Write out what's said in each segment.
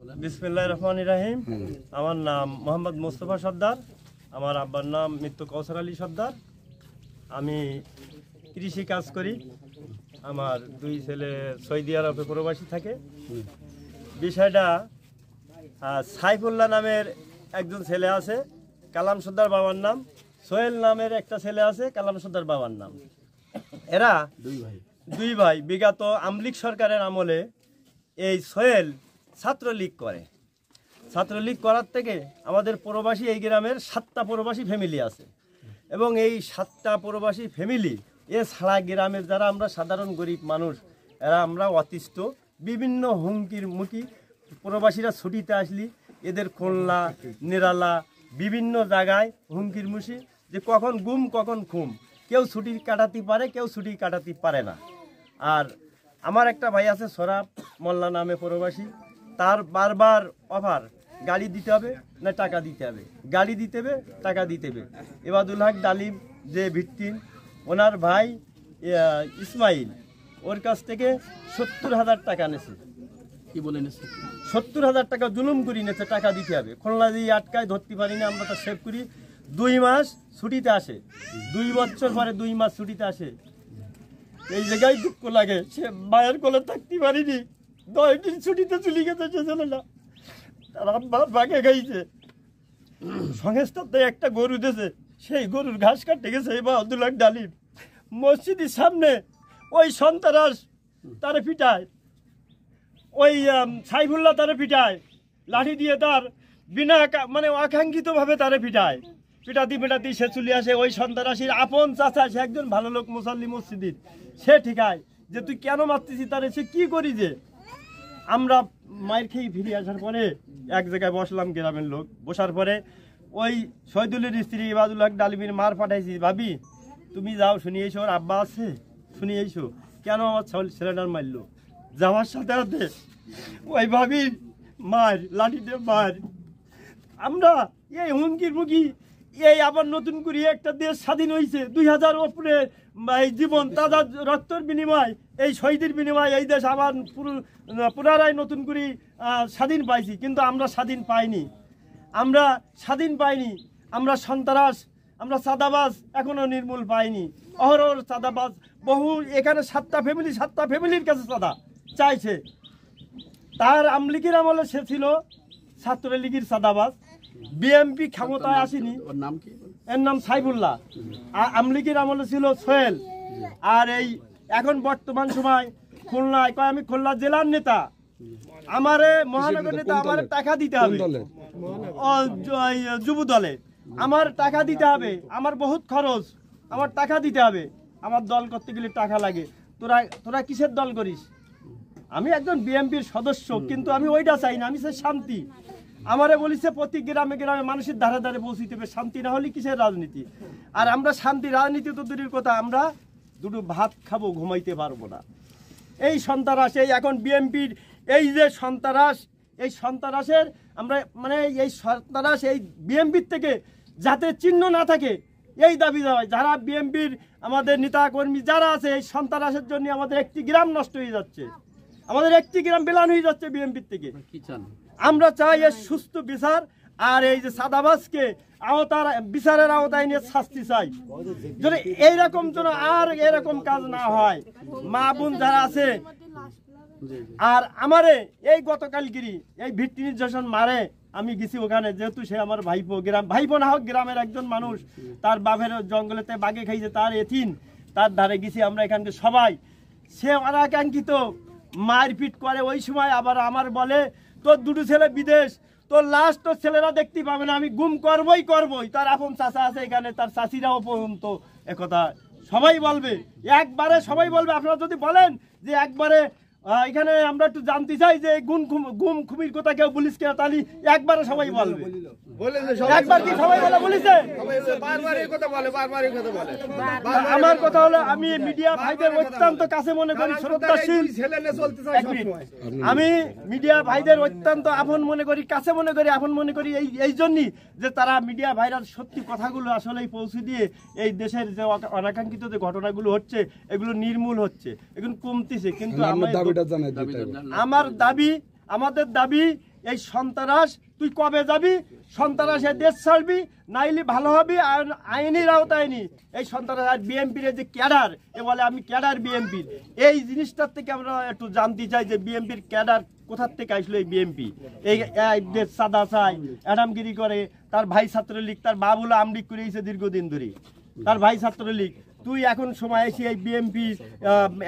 বিসমিল্লাহির রহমানির রহিম। আমার নাম মোহাম্মদ মোস্তফা সর্দার। আমার আব্বার নাম মৃত্যু কৌশর আলী সর্দার। আমি কৃষি কাজ করি। আমার দুই ছেলে সৌদি আরবে প্রবাসী থাকে। বিষয়টা সাইফুল্লাহ নামের একজন ছেলে আছে, কালাম সর্দার বাবার নাম। সোহেল নামের একটা ছেলে আছে, কালাম সর্দার বাবার নাম। এরা দুই ভাই বিগত আমলিক সরকারের আমলে এই সোহেল ছাত্রলীগ করে। ছাত্রলীগ করার থেকে আমাদের প্রবাসী এই গ্রামের 7টা প্রবাসী ফ্যামিলি আছে এবং এই 7টা প্রবাসী ফ্যামিলি এছাড়া গ্রামের যারা আমরা সাধারণ গরিব মানুষ, এরা আমরা অতিষ্ঠ, বিভিন্ন হুমকির মুখী। প্রবাসীরা ছুটিতে আসলি এদের খুলনা নিরালা বিভিন্ন জায়গায় হুমকির মুখী, যে কখন গুম কখন খুম, কেউ ছুটি কাটাতে পারে, কেউ ছুটি কাটাতে পারে না। আর আমার একটা ভাই আছে সরাব মোল্লা নামে প্রবাসী, তার বারবার অফার গাড়ি দিতে হবে না টাকা দিতে হবে, গাড়ি দিতে হবে টাকা দিতে হবে। এবাদুল হক ডালিম যে ভিকটিম, ওনার ভাই ইসমাইল ওর কাছ থেকে 70,000 টাকা নেছে। কি বলে নেছে? 70,000 টাকা জুলুম করি নেছে, টাকা দিতে হবে। খুলনা দিয়ে আটকায় ধরতে পারি না, আমরা তো সেভ করি। 2 মাস ছুটিতে আসে, 2 বছর পরে 2 মাস ছুটিতে আসে। এই জায়গায় দুঃখ লাগে, সে মায়ের কোলে থাকতে পারিনি, 10 দিন ছুটিতে চলে গেছে সে ছেলেটা। তার আব্বার বাগে গাইছে, সংস্থাতে একটা গরু দিয়েছে, সেই গরুর ঘাস কাটতে গেছে এবার আব্দুল হক ডালিম। মসজিদের সামনে ওই সন্ত্রাস তারে পিটায়, ওই সাইফুল্লাহ তারে পিটায়, লাঠি দিয়ে তার বিনা মানে আকাঙ্ক্ষিতভাবে তারে পিটায়। পিটাতি সে চলে আসে। ওই সন্ত্রাসীর আপন চাচা, সে একজন ভালো লোক, মুসল্লি মসজিদের, সে ঠিকায় যে তুই কেন মারতেছিস তারে, সে কি করি যে। আমরা মায়ের খেয়ে ফিরে আসার পরে এক জায়গায় বসলাম, গ্রামের লোক বসার পরে ওই শহীদুলের স্ত্রী ইবাদুল হক ডালিমের মার পাঠাইছি, ভাবি তুমি যাও শুনি এসো, ওর আব্বা আছে শুনি এসো, কেন আমার ছেলেটার মারলো। যাওয়ার সাথে সাথে ওই ভাবির মার লাঠি দিয়ে মার। আমরা এই হুমকির মুখী, এই আবার নতুন করে একটা দেশ স্বাধীন হয়েছে, 2000 উপরে এই জীবন তাজা রক্তের বিনিময়, এই শহীদের বিনিময় এই দেশ আবার পুনরায় নতুন করে স্বাধীন পাইছি। কিন্তু আমরা স্বাধীন পাইনি, আমরা স্বাধীন পাইনি। আমরা সন্ত্রাস, আমরা চাঁদাবাজ এখনো নির্মূল পাইনি। অহরহ চাঁদাবাজ বহু, এখানে 7টা ফ্যামিলির কাছে চাঁদা চাইছে। তার আমলিগের আমলে সে ছিল ছাত্রলীগের চাঁদাবাজ। বিএমপি ক্ষমতায় আসেনি। ওর নাম কি? এর নাম সাইফুল্লাহ। আমলিগের আমলে ছিল সোহেল। আর এই এখন বর্তমান সময় খুলনায় কয় আমি খুলনা জেলার নেতা, আমারে মহানগর নেতা, আমার টাকা দিতে হবে, যুব দলে আমার টাকা দিতে হবে, আমার বহুত খরচ, আমার টাকা দিতে হবে, আমার দল করতে গেলে টাকা লাগে। তোরা কিসের দল করিস? আমি একজন বিএমপির সদস্য, কিন্তু আমি ওইটা চাই না, আমি চাই শান্তি। আমারে বলিছে প্রতি গ্রামে গ্রামে মানুষের ধারে ধারে পৌঁছিতে হবে, শান্তি না হলে কিসের রাজনীতি। আর আমরা শান্তি, রাজনীতি তো দূরের কথা, আমরা দুটো ভাত খাবো, ঘুমাইতে পারবো না। এই সন্ত্রাস, এই এখন বিএমপির এই যে সন্ত্রাস, এই সন্ত্রাসের আমরা মানে এই সন্ত্রাস এই বিএমপির থেকে যাতে চিহ্ন না থাকে এই দাবি দেওয়া। যারা বিএমপির আমাদের নেতা কর্মী যারা আছে, এই সন্ত্রাসের জন্য আমাদের একটি গ্রাম নষ্ট হয়ে যাচ্ছে, আমাদের একটি গ্রাম বেলান হয়ে যাচ্ছে বিএমপির থেকে। কি চান? আমরা চাই এর সুস্থ বিচার, আর এই যে সাদাবাজকে আওতার বিচারের আওতায় নিয়ে শাস্তি চাই, যদি এইরকম যেন আর এরকম কাজ না হয়। মা বোন যারা আছে, আর আমারে এই গতকালগিরি এই ভিত্তি নির্যাতন মারে, আমি গেছি ওখানে, যেহেতু সে আমার ভাইপো, ভাইপো না হোক গ্রামের একজন মানুষ, তার বাপের জঙ্গলেতে বাঘে খাইছে, তার এথিন, তার ধারে গেছি আমরা এখানকার সবাই। সে অনাকাঙ্ক্ষিত মারপিট করে ওই সময়, আবার আমার বলে তোর 2 ছেলে বিদেশ, তোর লাশ তোর ছেলেরা দেখতে পাবে না, আমি গুম করবই। তার আপন চাচা আছে এখানে, তার চাচিরাও পর্যন্ত একথা সবাই বলবে, একবারে সবাই বলবে। আপনারা যদি বলেন যে একবারে এখানে আমরা একটু জানতে চাই যে গুম খুমির কথা কেউ বলিস কেন, তাহলে একবারে সবাই বলবে। একবার কি সবাই বলেছে? আমার কথা হলো, আমি মিডিয়া ভাইদের অত্যন্ত কাছে মনে করি, শ্রদ্ধাশীল। আমি মিডিয়া ভাইদের অত্যন্ত আপন মনে করি, কাছে মনে করি, আপন মনে করি এই জন্যই যে তারা মিডিয়া ভাইরা সত্যি কথাগুলো আসলেই পৌঁছে দিয়ে এই দেশের যে অনাকাঙ্ক্ষিত যে ঘটনাগুলো হচ্ছে এগুলো নির্মূল হচ্ছে, এগুলো কমতেছে। কিন্তু আমাদের দাবি, আমাদের দাবি এই সন্ত্রাস তুই কবে যাবি, সন্ত্রাসে দেশ ছাড়বি, নাইলে ভালো হবে। আইনের আওতায় নি এই সন্ত্রাস। আর বিএনপির যে ক্যাডার, এ বলে আমি ক্যাডার বিএনপির, এই জিনিসটার থেকে আমরা একটু জানতে চাই যে বিএনপির ক্যাডার কোথার থেকে আসলো। এই বিএনপি এই দেশ সাদা চাই, অ্যাডামগিরি করে, তার ভাই ছাত্রলীগ, তার বাবুলা আমলিগ করেছে দীর্ঘদিন ধরে, তার ভাই ছাত্রলীগ। তুই এখন সময় এসে এই বিএনপি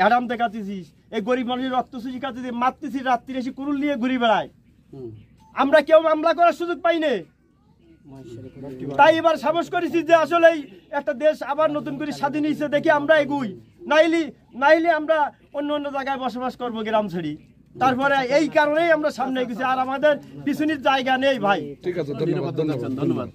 অ্যাডাম দেখাতেছিস, এই গরিব মানুষের রক্ত চুষি খাতেছিস, মারতেছিস, রাত্রি এসে কুরুল নিয়ে ঘুরে বেড়ায়। আমরা কেউ মামলা করার সুযোগ পাই না। তাই এবার সাহস করেছি যে আসলে একটা দেশ আবার নতুন করে স্বাধীন হয়েছে দেখে আমরা এগুই, নাইলে আমরা অন্য অন্য জায়গায় বসবাস করবো গ্রাম ছেড়ে। তারপরে এই কারণেই আমরা সামনে এগেছি, আর আমাদের পিছনের জায়গা নেই ভাই। ঠিক আছে, ধন্যবাদ। ধন্যবাদ।